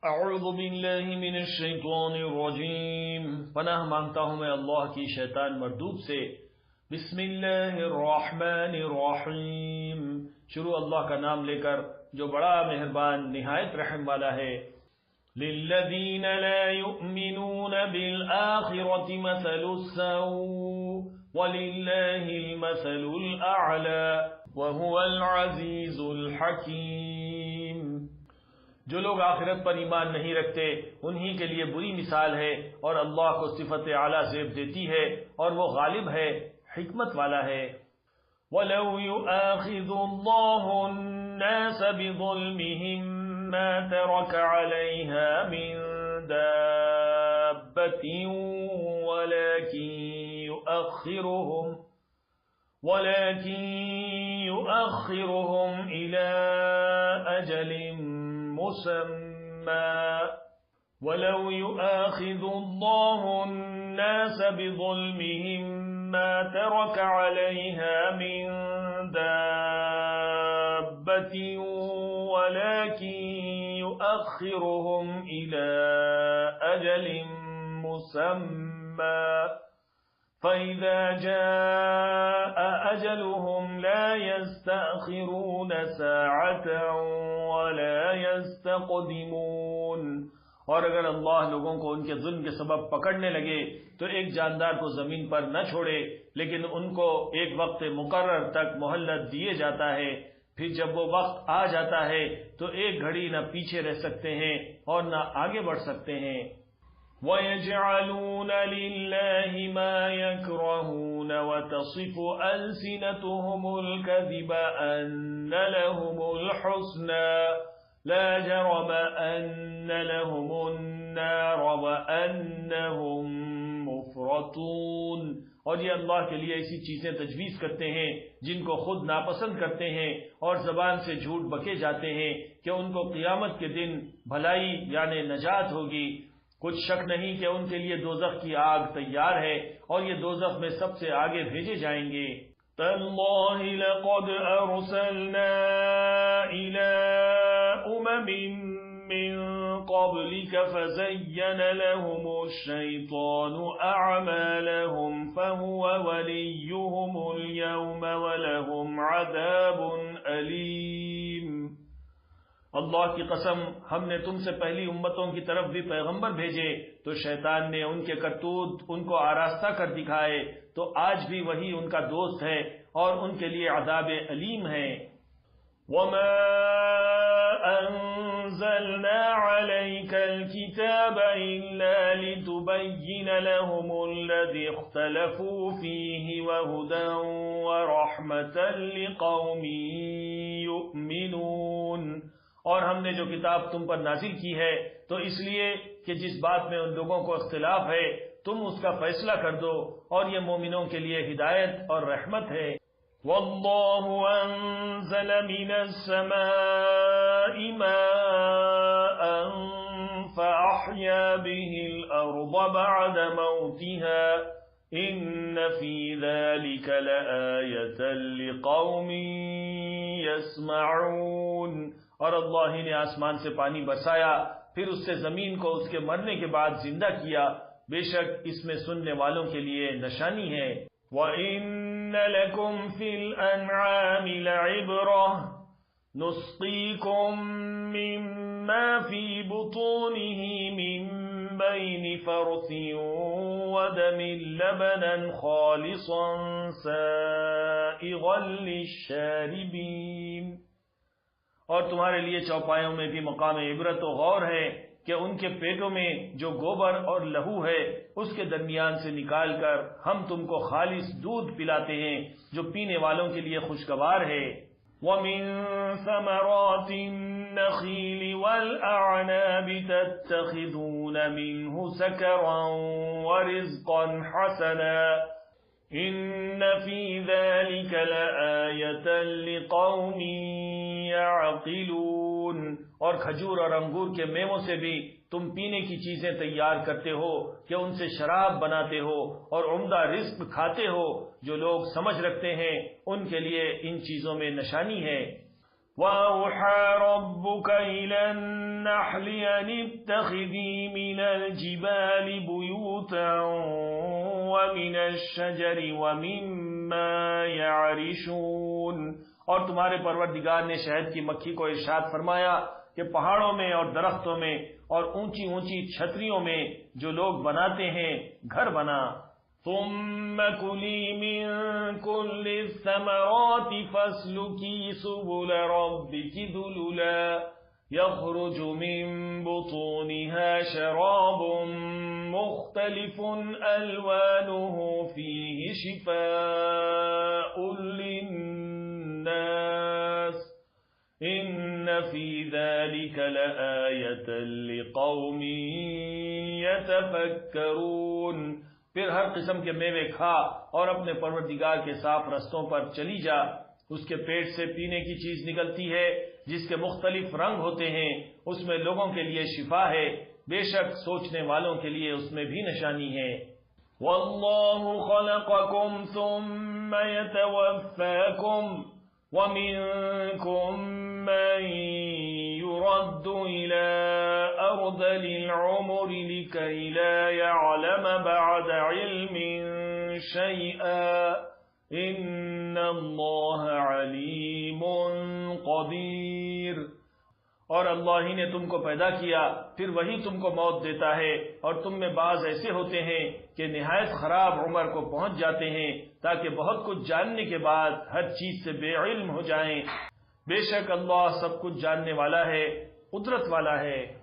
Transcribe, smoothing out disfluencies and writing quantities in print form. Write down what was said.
اعوذ باللہ من الشیطان الرجیم، پناہ مانگتا ہوں میں اللہ کی شیطان مردود سے۔ بسم اللہ الرحمن الرحیم، شروع اللہ کا نام لے کر جو بڑا مہربان نہایت رحم والا ہے۔ للذین لا یؤمنون بالآخرة مثل السوء وللہ المثل الأعلی وهو العزیز الحکیم۔ جو لوگ آخرت پر ایمان نہیں رکھتے انہی کے لیے بری مثال ہے، اور اللہ کو صفت اعلیٰ زیب دیتی ہے اور وہ غالب ہے، حکمت والا ہے۔ وَلَوْ يُؤَاخِذُ اللَّهُ النَّاسَ بِظُلْمِهِمْ مَا تَرَكَ عَلَيْهَا مِن دَابَّةٍ وَلَكِنْ يُؤَخِّرُهُمْ إِلَىٰ أَجَلٍ مسمى ولو يؤاخذ الله الناس بظلمهم ما ترك عليها من دابة ولكن يؤخرهم إلى أجل مسمى فإذا جاء أجلهم لا يستأخرون ساعة ولا يستقدمون۔ اور اگر اللہ لوگوں کو ان کے ظلم کے سبب پکڑنے لگے تو ایک جاندار کو زمین پر نہ چھوڑے، لیکن ان کو ایک وقت مقرر تک مہلت دیے جاتا ہے، پھر جب وہ وقت آ جاتا ہے تو ایک گھڑی نہ پیچھے رہ سکتے ہیں اور نہ آگے بڑھ سکتے ہیں۔ وَيَجْعَلُونَ لِلَّهِ مَا يَكْرَهُونَ وَتَصِفُ أَلْسِنَتُهُمُ الْكَذِبَ أَنَّ لَهُمُ الْحُسْنَى لَا جَرَمَ أَنَّ لَهُمُ النَّارَ وَأَنَّهُمْ مُفْرَطُونَ۔ اور یہ اللہ کے لیے ایسی چیزیں تجویز کرتے ہیں جن کو خود ناپسند کرتے ہیں، اور زبان سے جھوٹ بکے جاتے ہیں کہ ان کو قیامت کے دن بھلائی یعنی نجات ہوگی۔ کچھ شک نہیں کہ ان کے لیے دوزخ کی آگ تیار ہے، اور یہ دوزخ میں سب سے آگے بھیجے جائیں گے۔ تَاللَّهِ لَقَدْ أَرْسَلْنَا إِلَىٰ أُمَمٍ مِّن قَبْلِكَ فَزَيَّنَ لَهُمُ الشَّيْطَانُ أَعْمَالَهُمْ فَهُوَ وَلِيُّهُمُ الْيَوْمَ وَلَهُمْ عَذَابٌ أَلِيمٌ۔ اللہ کی قسم، ہم نے تم سے پہلی امتوں کی طرف بھی پیغمبر بھیجے تو شیطان نے ان کے کرتوت ان کو آراستہ کر دکھائے، تو آج بھی وہی ان کا دوست ہے اور ان کے لیے عذاب علیم ہے۔ وَمَا أَنزَلْنَا عَلَيْكَ الْكِتَابَ إِلَّا لِتُبَيِّنَ لَهُمُ الَّذِي اخْتَلَفُوا فِيهِ وَهُدًى وَرَحْمَةً لِقَوْمٍ يُؤْمِنُونَ۔ اور ہم نے جو کتاب تم پر نازل کی ہے تو اس لیے کہ جس بات میں ان لوگوں کو اختلاف ہے تم اس کا فیصلہ کر دو، اور یہ مومنوں کے لیے ہدایت اور رحمت ہے۔ وَاللَّهُ أَنزَلَ مِنَ السَّمَاءِ مَاءً فَأَحْيَا بِهِ الْأَرْضَ بَعْدَ مَوْتِهَا إِنَّ فِي ذَلِكَ لَآيَةً لِقَوْمٍ يَسْمَعُونَ۔ اور اللہ ہی نے آسمان سے پانی برسایا، پھر اس سے زمین کو اس کے مرنے کے بعد زندہ کیا، بے شک اس میں سننے والوں کے لیے نشانی ہے۔ وَإِنَّ لَكُمْ فِي الْأَنْعَامِ لَعِبْرَةً نُسْقِيكُم مِّمَّا فِي بُطُونِهِ مِن بَيْنِ فَرْثٍ وَدَمٍ لَبَنًا خَالِصًا سَائِغًا لِلشَّارِبِينَ۔ اور تمہارے لیے چوپایوں میں بھی مقام عبرت و غور ہے کہ ان کے پیٹوں میں جو گوبر اور لہو ہے اس کے درمیان سے نکال کر ہم تم کو خالص دودھ پلاتے ہیں جو پینے والوں کے لیے خوشگوار ہے۔ وَمِن ثَمَرَاتِ النَّخِيلِ وَالْأَعْنَابِ تَتَّخِذُونَ مِنْهُ سَكَرًا وَرِزْقًا حَسَنًا إِنَّ فِي ذَلِكَ لَآيَةً لِقَوْمٍ يَعْقِلُونَ۔ اور کھجور اور انگور کے میووں سے بھی تم پینے کی چیزیں تیار کرتے ہو کہ ان سے شراب بناتے ہو اور عمدہ رزق کھاتے ہو، جو لوگ سمجھ رکھتے ہیں ان کے لیے ان چیزوں میں نشانی ہے۔ وَأَوْحَى رَبُّكَ إِلَى النَّحْلِ أَنِ اتَّخِذِي مِنَ الْجِبَالِ بُيُوتًا وَمِنَ الشَّجَرِ وَمِمَّا يَعْرِشُونَ، اور تمہارے پروردگار نے شہد کی مکھی کو ارشاد فرمایا کہ پہاڑوں میں اور درختوں میں اور اونچی اونچی چھتریوں میں جو لوگ بناتے ہیں گھر بنا۔ ثم كلي من كل الثمرات فاسلكي سبل ربك ذللا يخرج من بطونها شراب مختلف ألوانه فيه شفاء للناس إن في ذلك لآية لقوم يتفكرون۔ پھر ہر قسم کے میوے کھا اور اپنے پروردگار کے صاف رستوں پر چلی جا، اس کے پیٹ سے پینے کی چیز نکلتی ہے جس کے مختلف رنگ ہوتے ہیں، اس میں لوگوں کے لیے شفا ہے، بے شک سوچنے والوں کے لیے اس میں بھی نشانی ہے۔ وَاللَّهُ خَلَقَكُمْ ثُمَّ يَتَوَفَّاكُمْ وَمِنكُم مَّن يُرَدُّ إِلَىٰ أَرْذَلِ الْعُمُرِ لِكَيْ لَا يَعْلَمَ بَعْدَ عِلْمٍ شَيْئًا إِنَّ اللَّهَ عَلِيمٌ قَدِيرٌ۔ اور اللہ ہی نے تم کو پیدا کیا، پھر وہی تم کو موت دیتا ہے، اور تم میں بعض ایسے ہوتے ہیں کہ نہایت خراب عمر کو پہنچ جاتے ہیں تاکہ بہت کچھ جاننے کے بعد ہر چیز سے بے علم ہو جائیں۔ بے شک اللہ سب کچھ جاننے والا ہے، قدرت والا ہے۔